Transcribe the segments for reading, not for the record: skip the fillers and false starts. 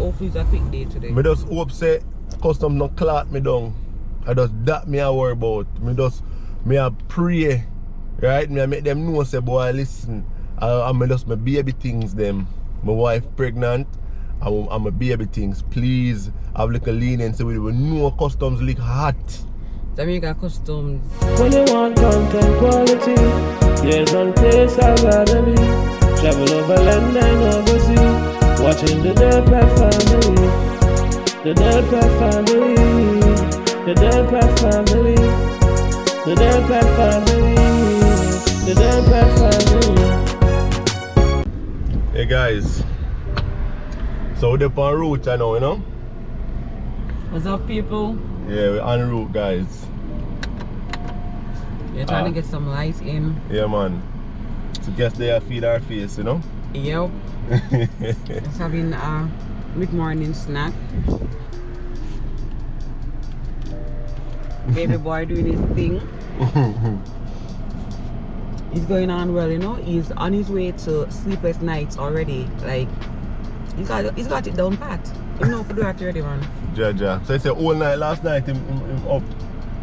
hopefully it's a quick day today. Me just hope say custom no clot me down. I just that me I worry about. Me I pray. Right? Me I make them know say boy listen. I'm just my baby things them. My wife pregnant. I'm a baby things. Please have little leniency with it. No customs look hot. Jamaica Customs. When you want content quality, there's one place I gotta be. Travel over land and overseas, watching the Delpratt family. The Delpratt family. The Delpratt family. The Delpratt family. The Delpratt family. Hey guys. So we're on route I know, you know? What's up, people? Yeah, we're en route, guys. You're trying to get some light in. Yeah, man. So guess they feed our face, you know? Yep. Just having a mid-morning snack. Baby boy doing his thing. He's going on well, you know? He's on his way to sleepless nights already. Like, he's got it down pat. You know, for do that already, man. Ja. So it's a whole night last night him up.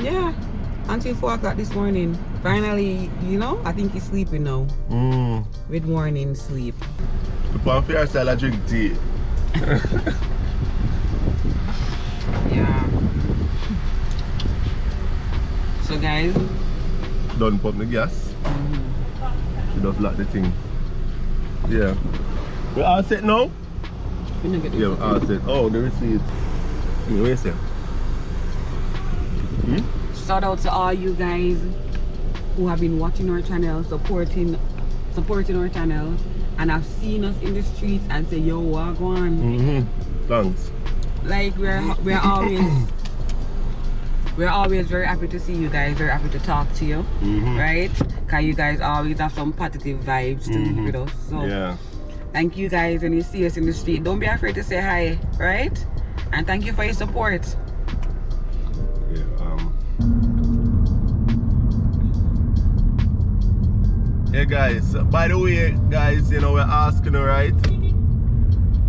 Yeah. Until 4 o'clock this morning. Finally, you know, I think he's sleeping now. With morning sleep. The on fair style I drink tea. Yeah. So guys. Done pump the gas. She does lock the thing. Yeah. We all set now? Yeah, we all set. Oh, the receipt. What you say? Shout out to all you guys who have been watching our channel, supporting our channel, and have seen us in the streets and say, yo, walk on. Thanks. Like we're always very happy to see you guys, very happy to talk to you, right? Because you guys always have some positive vibes to leave with us. So yeah. Thank you guys when you see us in the street. Don't be afraid to say hi, right? And thank you for your support. Yeah, Hey guys, by the way, guys, you know, we're asking, right?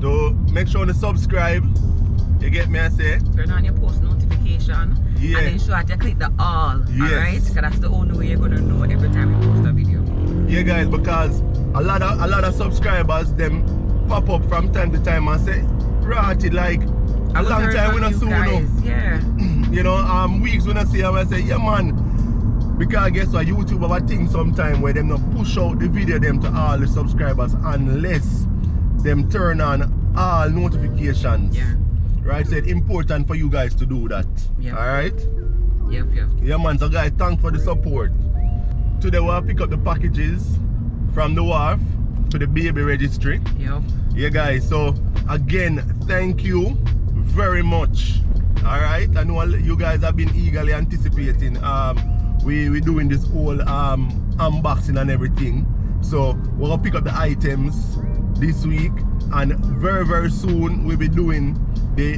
To make sure to subscribe. You get me, I say? Turn on your post notification. Yeah. And ensure that you click the all. Yes. Alright? Because that's the only way you're gonna know every time we post a video. Yeah guys, because a lot of subscribers them pop up from time to time and say, Ratty, like a long time we not see you. Yeah. You know, weeks when I see them I say, yeah man, because I guess what YouTube have a thing sometime where them not push out the video them to all the subscribers unless them turn on all notifications. Yeah. Right? So it's important for you guys to do that. Yeah. Alright? Yep. Yeah man, so guys, thanks for the support. Today we'll pick up the packages from the Wharf for the baby registry. Yep. Yeah guys, so again, thank you very much. Alright, I know you guys have been eagerly anticipating we doing this whole unboxing and everything. So we're gonna pick up the items this week, and very soon we'll be doing the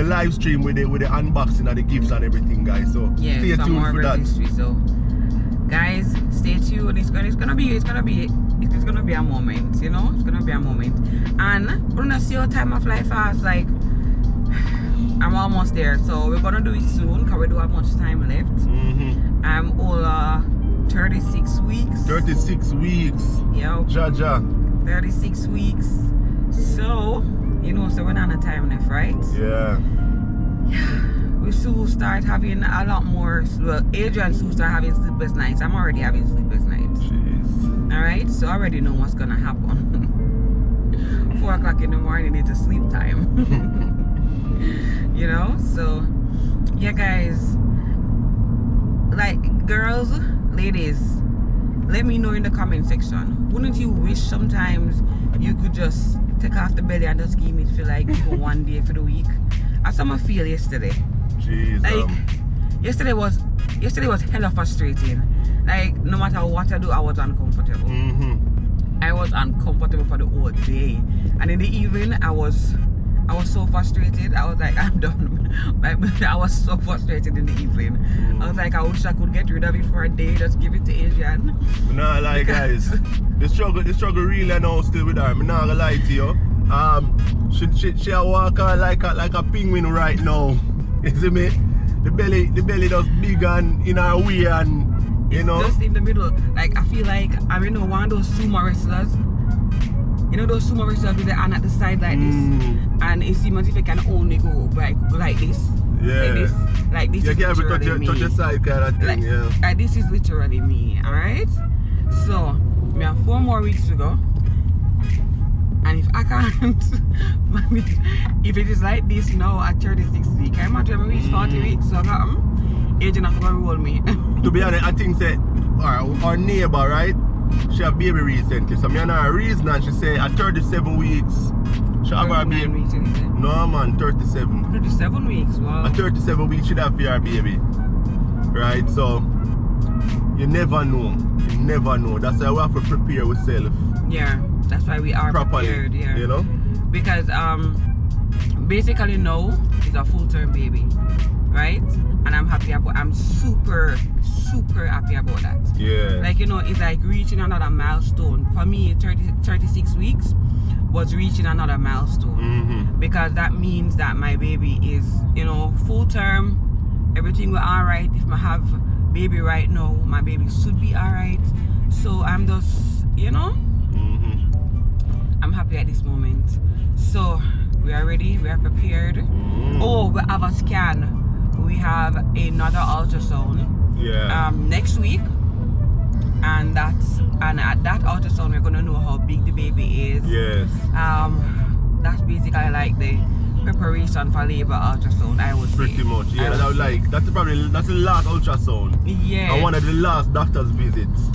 live stream with the unboxing of the gifts and everything, guys. So yeah, stay tuned for registry, that. So guys, stay tuned. It's gonna be a moment, you know. It's gonna be a moment, and we're gonna see how time of life fast. Like I'm almost there, so we're gonna do it soon because we don't have much time left. I'm all 36 weeks. 36 weeks. Yep. Ja. 36 weeks. So you know, so we're not on time left, right? Yeah. We soon start having a lot more. Well, Adrian soon start having sleepless nights. I'm already having sleepless nights. Jeez. Alright, so I already know what's gonna happen. 4 o'clock in the morning, it's sleep time. You know, so yeah guys, like girls, ladies, let me know in the comment section, wouldn't you wish sometimes you could just take off the belly and just give me feel like for one day for the week? As I feel yesterday. Jeez, like yesterday was hella frustrating. Like no matter what I do, I was uncomfortable. I was uncomfortable for the whole day, and in the evening I was so frustrated. I was like, I'm done. I was so frustrated in the evening. I was like, I wish I could get rid of it for a day, just give it to Asian. Nah, like guys, the struggle really now still with her. I'm not gonna lie to you. She a walk like a penguin right now. You see me? The belly just big and in her way, and you know. Just in the middle. Like I feel like I'm one of those sumo wrestlers. You know those sumo wrestlers with the hand at the side like this, and it seems as if it can only go like this. Yeah. Like this. You is can't literally me. touch the side kind of thing, yeah. Like this is literally me. All right. So we have 4 more weeks to go. And if I can't, if it is like this now at 36 weeks, I imagine I reach 40 weeks, so I got agent not gonna roll me. To be honest, I think that our neighbor, right? She have baby recently, so I know a reason, and she say at 37 weeks, she have her baby. Weeks, no man, 37. 37 weeks, wow. At 37 weeks, she have her baby, right? So you never know. You never know. That's why we have to prepare ourselves. Yeah. That's why we are properly, prepared, yeah. You know? Because basically now it's a full-term baby, right? And I'm happy about. I'm super happy about that. Yeah. Like you know, it's like reaching another milestone. For me, 36 weeks was reaching another milestone because that means that my baby is, you know, full-term. Everything will alright. If I have baby right now, my baby should be alright. So I'm just, you know. I'm happy at this moment. So we are ready, we are prepared. Oh, we have a scan. We have another ultrasound next week. And at that ultrasound we're gonna know how big the baby is. Yes. That's basically like the preparation for labor ultrasound, I would say. Pretty much, yeah. That's the last ultrasound. Yeah. And one of the last doctor's visits.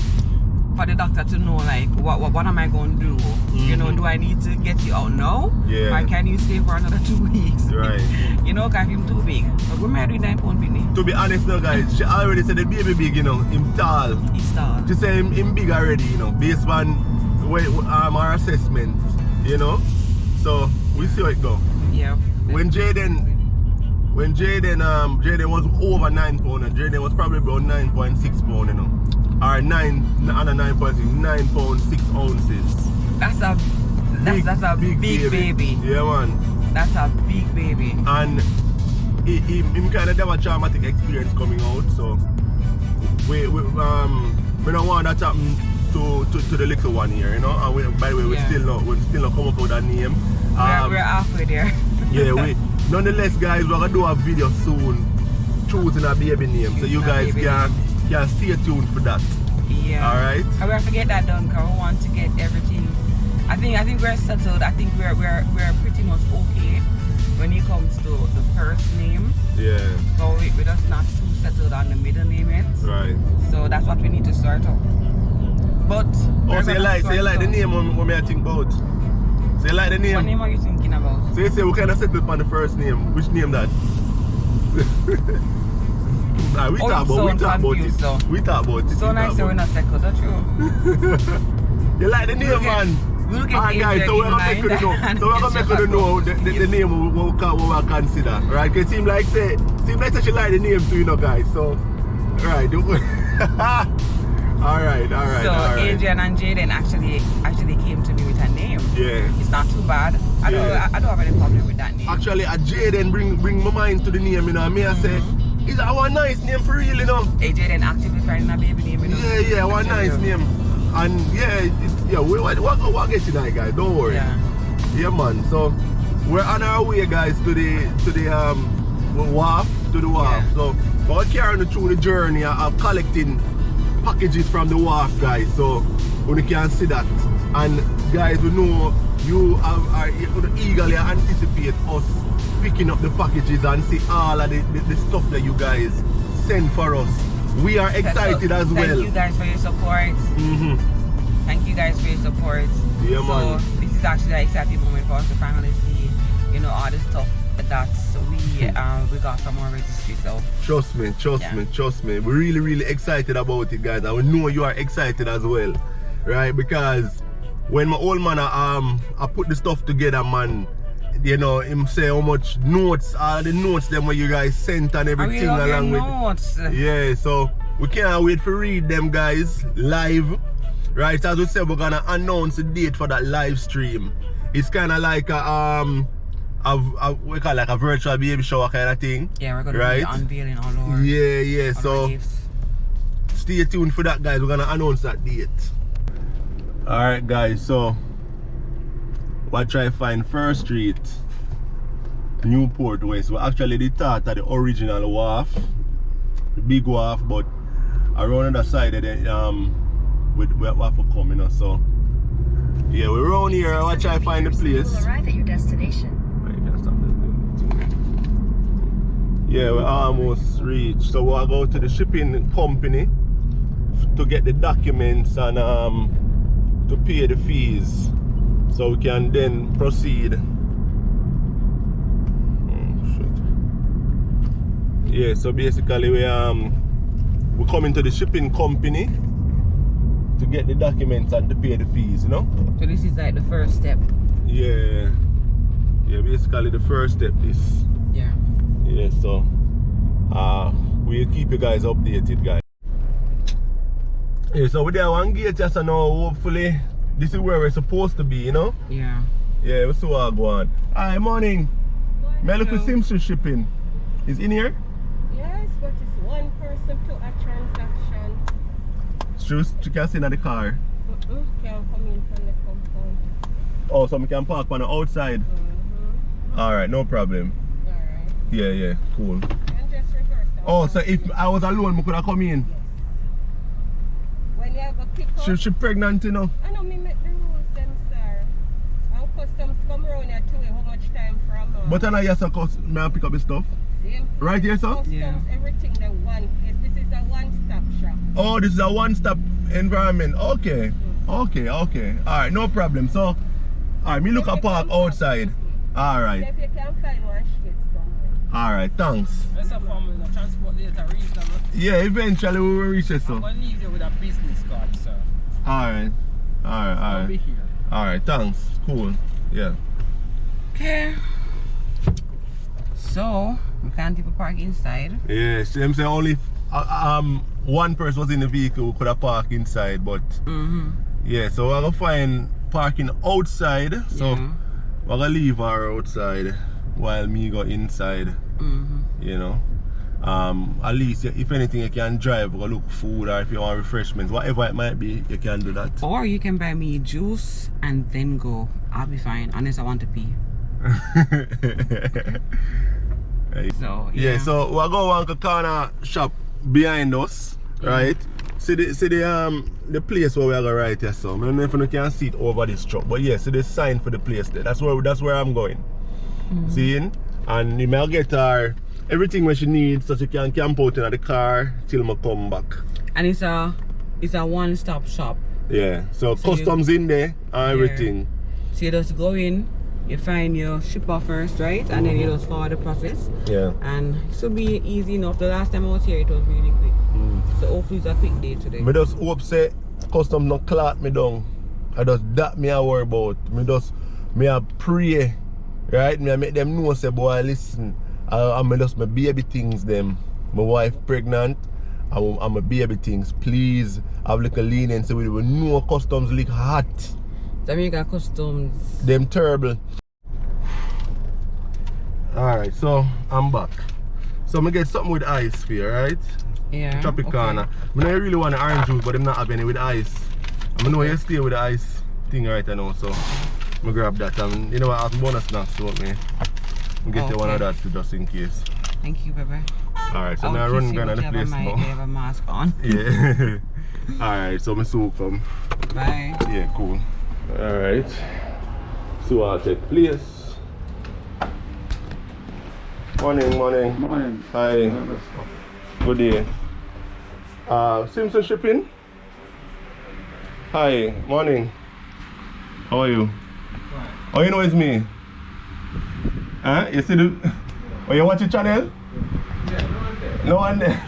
For the doctor to know like what am I going to do? You know, do I need to get you out now? Yeah. Or can you stay for another 2 weeks? Right. You know, because I'm too big. But we're married with 9 pound Benny. To be honest now guys, she already said the baby big, you know, him tall. He's tall. She say him big already, you know, based on our assessment, you know. So we see how it go. Yeah. When Jaden was over 9 pound, and Jaden was probably about 9.6 pound, you know. Or 9 pounds 6 ounces. That's a big baby. Yeah man. That's a big baby. And him kind of have a traumatic experience coming out, so we don't want that happen to the little one here, you know. And by the way, we still not come up with that name. We're halfway there. Yeah, nonetheless guys, we're gonna do a video soon choosing a baby name, so you guys can stay tuned for that. Yeah. Alright. And we're to get that done because we want to get everything. I think we're settled. I think we're pretty much okay when it comes to the first name. Yeah. So we're just not too settled on the middle name yet. Right. So that's what we need to sort out. But so you like the name what I think about? So you like the name? What name are you thinking about? So you say we kind of settled on the first name. Which name that? Nah, we talk about it. We talk about it. So nice that we're not settled, don't you? You like the name, man? Alright guys, so we're gonna make you know. The name we'll consider. Right? Cause it seems like she like the name too, you know guys. So right. Alright. So Adrian and Jaden actually came to me with her name. Yeah. It's not too bad. I don't have any problem with that name. Actually Jaden bring my mind to the name, you know. Me I say it's our nice name for real, you know. Jaden actively finding a baby name, you know. Yeah, one nice name. And we'll get you tonight, guys. Don't worry. Yeah, man. So we're on our way, guys, to the Wharf. Yeah. So we're carrying through the journey of collecting packages from the Wharf, guys. So we can see that. And guys, we know you are eagerly anticipate us picking up the packages and see all of the stuff that you guys send for us. We are excited as well. Thank you guys for your support. Thank you guys for your support. Yeah, man. So this is actually an exciting moment for us to finally see, you know, all the stuff that we got from our registry. So trust me. We're really excited about it, guys. And we know you are excited as well, right? Because when my old man I put the stuff together, man, you know, him say how much notes, all the notes them what you guys sent and everything along with notes. Yeah, so we can't wait to read them, guys, live. Right, as we said, we're gonna announce the date for that live stream it's kind of like we call it like a virtual baby shower kind of thing. Yeah, we're gonna right? be unveiling all our Yeah. all So our gifts. stay tuned for that, guys. We're gonna announce that date. Alright, guys, so we'll try to find First Street, Newport West. We actually did start at the original Wharf, the big Wharf, but around the side of the we have to come, you know. So yeah, we're around here. I'll try to find the place. Will arrive at your destination. Yeah, we almost reached. So we'll go to the shipping company to get the documents and to pay the fees, so we can then proceed. Yeah, so basically we're coming to the shipping company to get the documents and to pay the fees, you know. So this is like the first step. Yeah, basically the first step is. Yeah, so we'll keep you guys updated, guys. Yeah, so we're there one gate just now. Hopefully this is where we're supposed to be, you know. Yeah, we saw our go on. Hi, morning. May I look for Simpson shipping? Is in here? Yes, but it's one person to a transaction. True, you can sit in the car. Can come in from the compound. Oh, so we can park on the outside. Alright, no problem. Alright. Yeah, cool. And just reverse. Oh, so if I was alone, we could have come in. When you have a pick up. She pregnant, you know. I know me make the rules them, sir. And customs come around here too. How much time from? But I know yes, of course, may I pick up the stuff? Same. Right here, sir? Customs, everything the one place. This is a one-stop shop. Oh, this is a one-stop environment. Okay. Alright, no problem. So, alright, me look at park outside. Alright. If you can find one shit somewhere. Alright, thanks. That's a form of transport later reasonable. Yeah, eventually we will reach it, so. I'm gonna leave you with a business card, sir. Alright. I'll be here. Alright, thanks. Cool. Yeah. okay. So we can't even park inside. Yeah, them say only one person was in the vehicle who could have parked inside, but yeah, so we're gonna find parking outside. So we're gonna leave her outside while me go inside. You know. At least if anything you can drive or look food, or if you want refreshments, whatever it might be, you can do that. Or you can buy me juice and then go. I'll be fine unless I want to pee. So yeah, so we're going to corner shop behind us, right? See the place where we're going right here. So I don't know if you can see it over this truck, but yeah, see the sign for the place there. That's where I'm going. Seeing? And you may get her everything what she needs so she can camp out in the car till I come back. And it's a one-stop shop. Yeah, so customs in there and everything. So you just go in, you find your shipper first, right? And then you just follow the process. Yeah. And it should be easy enough. The last time I was here, it was really quick. So hopefully it's a quick day today. Me just hope say customs not clot me down. I just that me I worry about. Me I pray, right? Me I make them know say boy listen. I'm just my baby things them. My wife pregnant. I'm a baby things. Please have like a leniency with it. No customs like hot. Jamaica customs. Them terrible. Alright, so I'm back. So I'm gonna get something with ice here, right? Yeah. Tropicana. I don't really want the orange juice, but I'm not having it with ice. I know you stay with the ice thing right now, so I'm gonna grab that. And you know what, I have bonus snacks to me. I'll get you one of that just in case. Thank you, baby. Alright, so now I'm running down the place now. You have a mask on. Yeah. Alright, so I'm soon come. Bye. Yeah, cool. Alright. So I'll take place. Morning. Hi. Good day. Simpson shipping? Hi, morning. How are you? Oh, you know it's me? Huh? You see the... Oh, you watch your channel? Yeah, no one there.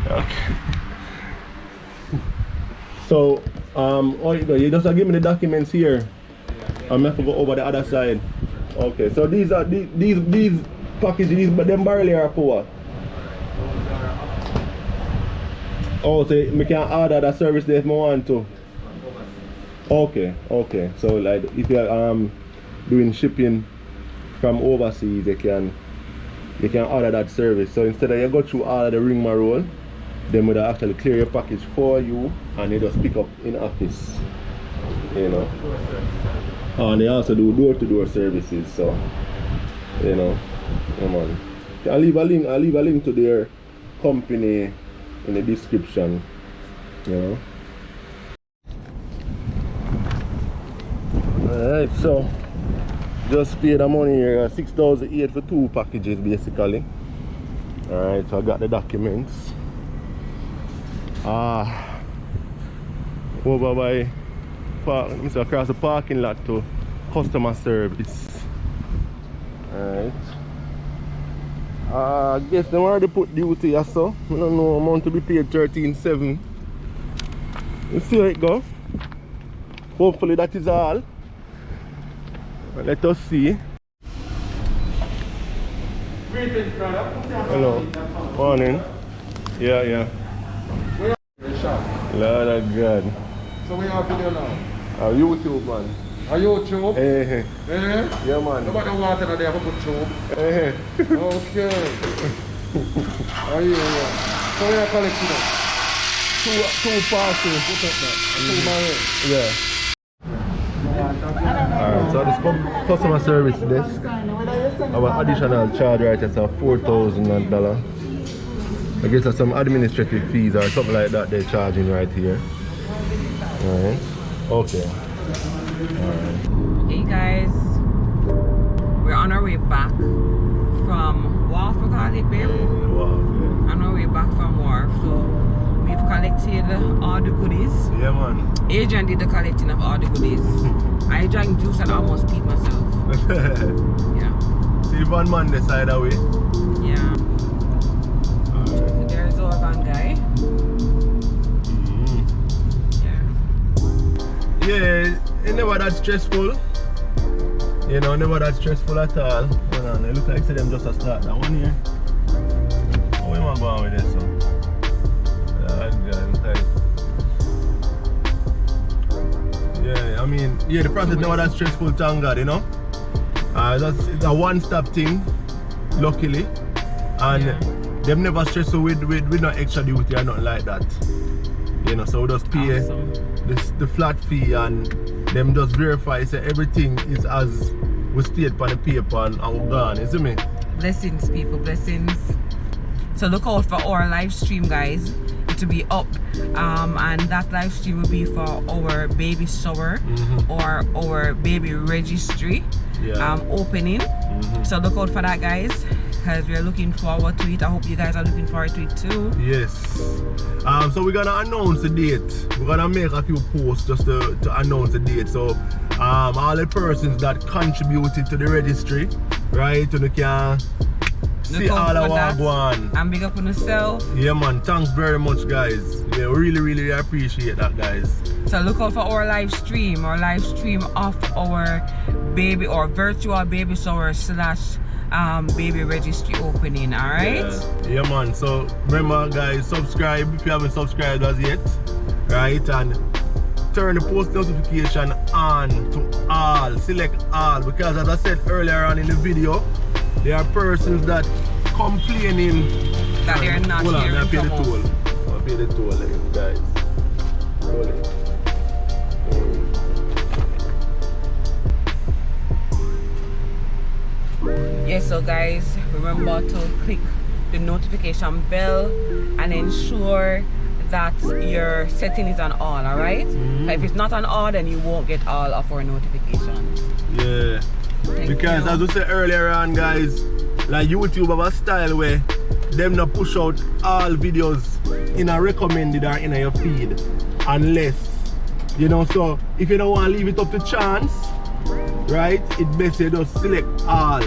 Okay. So, oh, you just give me the documents here. I'm have to go over the other side. Okay, so these are these packages, but them barely are for what? Oh, so we can order that service there if I want to. Okay, okay. So like if you're doing shipping from overseas, they can order that service. So instead of you go through all of the rigmarole, them would actually clear your package for you and they just pick up in office. You know. And they also do door-to-door services, so you know, come on. I'll leave a link to their company in the description. You know. Alright, so just paid the money here, $6,800 for 2 packages basically. Alright, so I got the documents. Over by across the parking lot to customer service. Alright. I guess they already put duty or so. I don't know, amount to be paid $13,700. Let's see how it goes. Hopefully that is all. Let us see. Hello. Morning. Yeah. Lord of God. So we have video now. YouTube, man. Are YouTube? Eh. Yeah, man. Nobody wanted to have a good tube. Okay. Oh, yeah. So we are collecting them. Two parcels. Put up that. 2 Yeah. Alright, so this customer service desk. Our additional charge right is $4,000. I guess that's some administrative fees or something like that they're charging right here. Alright. Okay. Alright. Hey guys, we're on our way back from Wharf, we call it, babe? Wow, On our way back from Wharf, so we've collected all the goodies. yeah, man. Adrian did the collecting of all the goodies. I drank juice and almost peed myself. Yeah. See one man this side away. Yeah. So there's our van guy. Yeah, it never that stressful. You know, never that stressful at all. Hold on, it look like them just a start that one here. Oh, we might go on with this so. Yeah, I mean, yeah, the process never that stressful, thank God, you know. It's a one-stop thing, luckily. And them never stressful with no extra duty or nothing like that. You know, so we just pay the flat fee and them just verify say everything is as we state on the paper and we're gone, you see me? Blessings, people, blessings. So look out for our live stream, guys. It will be up, and that live stream will be for our baby shower or our baby registry opening. So look out for that, guys, because we're looking forward to it. I hope you guys are looking forward to it too. Yes. So we're gonna announce the date. We're gonna make a few posts just to announce the date. So all the persons that contributed to the registry, right, and you can see all our one. And big up on yourself. Yeah, man. Thanks very much, guys. Yeah, really appreciate that, guys. So look out for our live stream of our baby or virtual baby shower / baby registry opening. All right. Yeah, man. So remember, guys, subscribe if you haven't subscribed as yet, right? And turn the post notification on to all. Select all, because as I said earlier on in the video, there are persons that complaining that they're not hearing I pay the from us. toll. I pay the toll, guys. Yes, so guys, remember to click the notification bell and ensure that your setting is on all, alright? If it's not on all, then you won't get all of our notifications. Yeah. Because as we said earlier on, guys, like YouTube have a style where them not push out all videos in a recommended or in your feed unless, you know, so if you don't want to leave it up to chance, right, it best you just select all.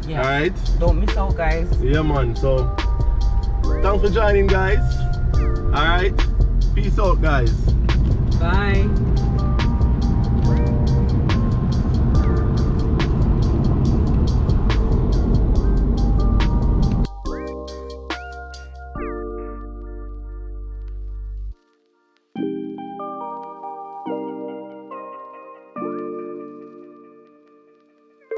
Yeah. Alright? Don't miss out, guys. Yeah, man. So thanks for joining, guys. Alright? Peace out, guys. Bye.